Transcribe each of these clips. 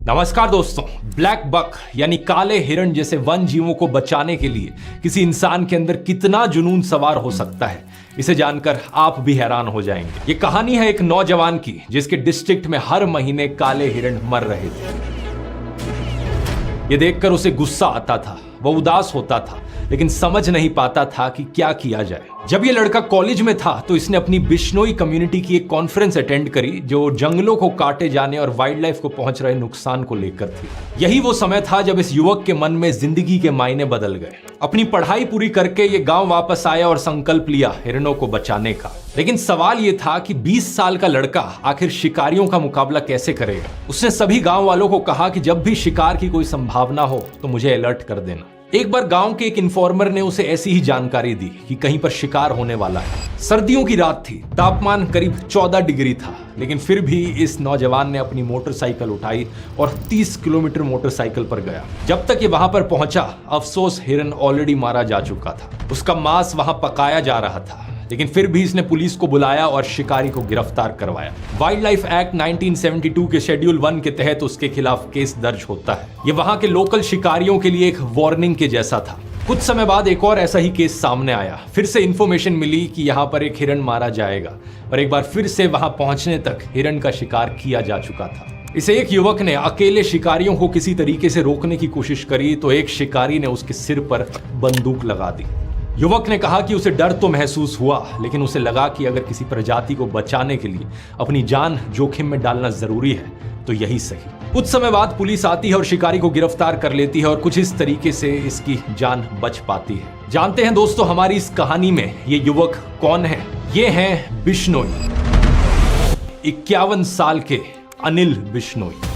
नमस्कार दोस्तों। Black buck यानी काले हिरण जैसे वन जीवों को बचाने के लिए किसी इंसान के अंदर कितना जुनून सवार हो सकता है, इसे जानकर आप भी हैरान हो जाएंगे। ये कहानी है एक नौजवान की जिसके डिस्ट्रिक्ट में हर महीने काले हिरण मर रहे थे। ये देखकर उसे गुस्सा आता था, वो उदास होता था, लेकिन समझ नहीं पाता था कि क्या किया जाए। जब ये लड़का कॉलेज में था तो इसने अपनी बिश्नोई कम्युनिटी की एक कॉन्फ्रेंस अटेंड करी जो जंगलों को काटे जाने और वाइल्ड लाइफ को पहुंच रहे नुकसान को लेकर थी। यही वो समय था जब इस युवक के मन में जिंदगी के मायने बदल गए। अपनी पढ़ाई पूरी करके ये गांव वापस आया और संकल्प लिया हिरणों को बचाने का। लेकिन सवाल ये था कि 20 साल का लड़का आखिर शिकारियों का मुकाबला कैसे करेगा। उसने सभी गांव वालों को कहा कि जब भी शिकार की कोई संभावना हो तो मुझे अलर्ट कर देना। एक बार गांव के एक इन्फॉर्मर ने उसे ऐसी ही जानकारी दी कि कहीं पर शिकार होने वाला है। सर्दियों की रात थी, तापमान करीब 14 डिग्री था, लेकिन फिर भी इस नौजवान ने अपनी मोटरसाइकिल उठाई और 30 किलोमीटर मोटरसाइकिल पर गया। जब तक ये वहां पर पहुंचा, अफसोस हिरन ऑलरेडी मारा जा चुका था। उसका मांस वहां पकाया जा रहा था, लेकिन फिर भी इसने पुलिस को बुलाया और शिकारी को गिरफ्तार करवाया। वाइल्ड लाइफ एक्ट 1972 के शेड्यूल 1 के तहत उसके खिलाफ केस दर्ज होता है। ये वहां के लोकल शिकारियों के लिए एक वार्निंग के जैसा था। कुछ समय बाद एक और ऐसा ही केस सामने आया। फिर से इंफॉर्मेशन मिली कि यहाँ पर एक हिरन मारा जाएगा और एक बार फिर से वहां पहुंचने तक हिरन का शिकार किया जा चुका था। इसे एक युवक ने अकेले शिकारियों को किसी तरीके से रोकने की कोशिश करी तो एक शिकारी ने उसके सिर पर बंदूक लगा दी। युवक ने कहा कि उसे डर तो महसूस हुआ, लेकिन उसे लगा कि अगर किसी प्रजाति को बचाने के लिए अपनी जान जोखिम में डालना जरूरी है तो यही सही। कुछ समय बाद पुलिस आती है और शिकारी को गिरफ्तार कर लेती है और कुछ इस तरीके से इसकी जान बच पाती है। जानते हैं दोस्तों हमारी इस कहानी में ये युवक कौन है। ये हैं बिश्नोई, 51 साल के अनिल बिश्नोई।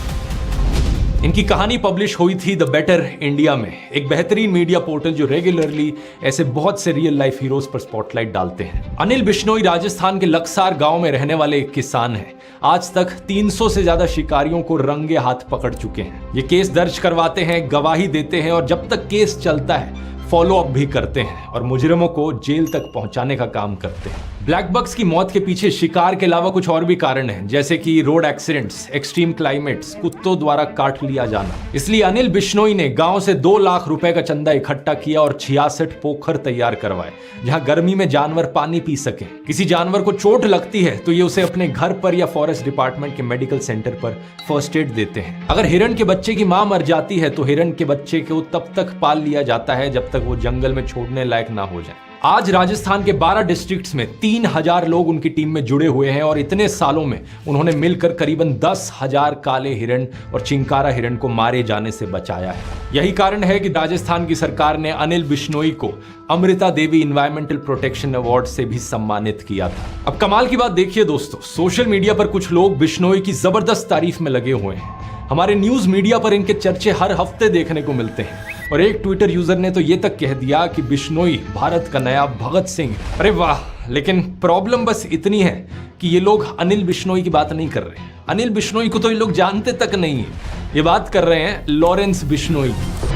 इनकी कहानी पब्लिश हुई थी द बेटर इंडिया में, एक बेहतरीन मीडिया पोर्टल जो रेगुलरली ऐसे बहुत से रियल लाइफ हीरोज पर स्पॉटलाइट डालते हैं। अनिल बिश्नोई राजस्थान के लक्सार गांव में रहने वाले एक किसान हैं। आज तक 300 से ज्यादा शिकारियों को रंगे हाथ पकड़ चुके हैं। ये केस दर्ज करवाते हैं, गवाही देते हैं और जब तक केस चलता है फॉलो अप भी करते हैं और मुजरिमों को जेल तक पहुंचाने का काम करते हैं। ब्लैक बक्स की मौत के पीछे शिकार के अलावा कुछ और भी कारण हैं, जैसे कि रोड एक्सीडेंट्स, एक्सट्रीम क्लाइमेट्स, कुत्तों द्वारा काट लिया जाना। इसलिए अनिल बिश्नोई ने गांव से 2 लाख रुपए का चंदा इकट्ठा किया और 66 पोखर तैयार करवाए जहां गर्मी में जानवर पानी पी सके। किसी जानवर को चोट लगती है तो ये उसे अपने घर पर या फॉरेस्ट डिपार्टमेंट के मेडिकल सेंटर पर फर्स्ट एड देते हैं। अगर हिरण के बच्चे की मां मर जाती है तो हिरण के बच्चे को तब तक पाल लिया जाता है जब तक वो जंगल में छोड़ने लायक ना हो जाए। आज राजस्थान के 12 डिस्ट्रिक्ट्स में 3000 लोग उनकी टीम में जुड़े हुए हैं और इतने सालों में उन्होंने मिलकर करीबन 10,000 काले हिरण और चिंकारा हिरण को मारे जाने से बचाया है। यही कारण है कि राजस्थान की सरकार ने अनिल बिश्नोई को Amrita Devi environmental protection award से भी सम्मानित किया था। अब कमाल की बात देखिए दोस्तों, सोशल मीडिया पर कुछ लोग बिश्नोई की जबरदस्त तारीफ में लगे हुए हैं। हमारे न्यूज मीडिया पर इनके चर्चे हर हफ्ते देखने को मिलते हैं और एक ट्विटर यूजर ने तो ये तक कह दिया कि बिश्नोई भारत का नया भगत सिंह। अरे वाह, लेकिन प्रॉब्लम बस इतनी है कि ये लोग अनिल बिश्नोई की बात नहीं कर रहे। अनिल बिश्नोई को तो ये लोग जानते तक नहीं है। ये बात कर रहे हैं लॉरेंस बिश्नोई की।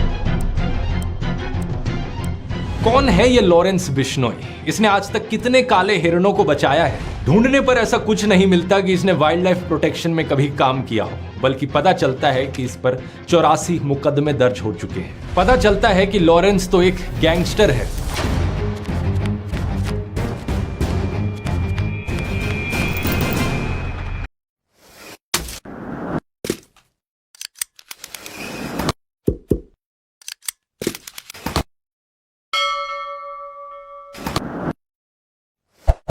कौन है ये लॉरेंस बिश्नोई? इसने आज तक कितने काले हिरणों को बचाया है? ढूंढने पर ऐसा कुछ नहीं मिलता कि इसने वाइल्ड लाइफ प्रोटेक्शन में कभी काम किया हो, बल्कि पता चलता है कि इस पर 84 मुकदमे दर्ज हो चुके हैं। पता चलता है कि लॉरेंस तो एक गैंगस्टर है